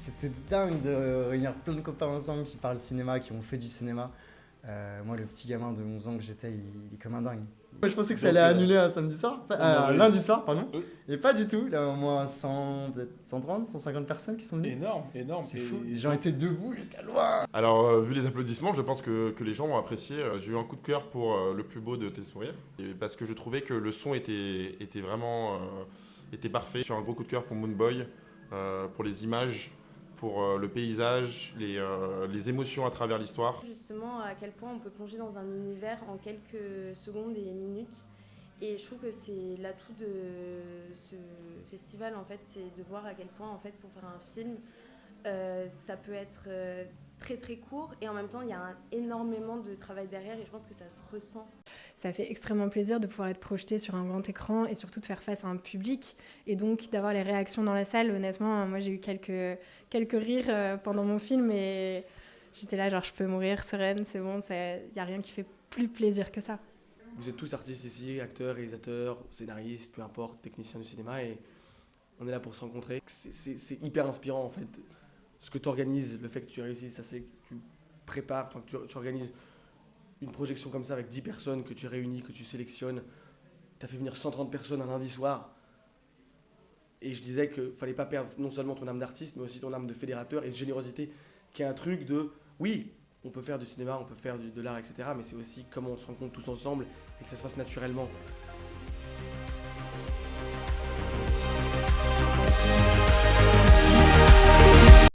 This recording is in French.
C'était dingue de réunir plein de copains ensemble qui parlent cinéma, qui ont fait du cinéma. Moi, le petit gamin de 11 ans que j'étais, il est comme un dingue. Moi, je pensais que ça allait annuler un samedi soir, lundi soir, pardon. Et pas du tout. Là, au moins 100, peut-être 130, 150 personnes qui sont venues. Énorme, énorme. C'est fou. Les gens étaient debout jusqu'à loin. Alors, vu les applaudissements, je pense que les gens ont apprécié. J'ai eu un coup de cœur pour le plus beau de tes sourires. Et parce que je trouvais que le son était vraiment était parfait. Sur un gros coup de cœur pour Moonboy, pour les images, pour le paysage, les émotions à travers l'histoire. Justement, à quel point on peut plonger dans un univers en quelques secondes et minutes. Et je trouve que c'est l'atout de ce festival, en fait, c'est de voir à quel point, en fait, pour faire un film, ça peut être très très court et en même temps il y a énormément de travail derrière et je pense que ça se ressent. Ça fait extrêmement plaisir de pouvoir être projeté sur un grand écran et surtout de faire face à un public et donc d'avoir les réactions dans la salle. Honnêtement, moi j'ai eu quelques rires pendant mon film et j'étais là genre je peux mourir sereine, c'est bon, il n'y a rien qui fait plus plaisir que ça. Vous êtes tous artistes ici, acteurs, réalisateurs, scénaristes, peu importe, techniciens du cinéma et on est là pour se rencontrer. C'est hyper inspirant en fait. Ce que tu organises, le fait que tu réussisses, ça c'est que tu prépares, que tu organises une projection comme ça avec 10 personnes que tu réunis, que tu sélectionnes. Tu as fait venir 130 personnes un lundi soir. Et je disais qu'il ne fallait pas perdre non seulement ton âme d'artiste, mais aussi ton âme de fédérateur et de générosité, qui est un truc de, oui, on peut faire du cinéma, on peut faire de l'art, etc. Mais c'est aussi comment on se rencontre tous ensemble et que ça se fasse naturellement.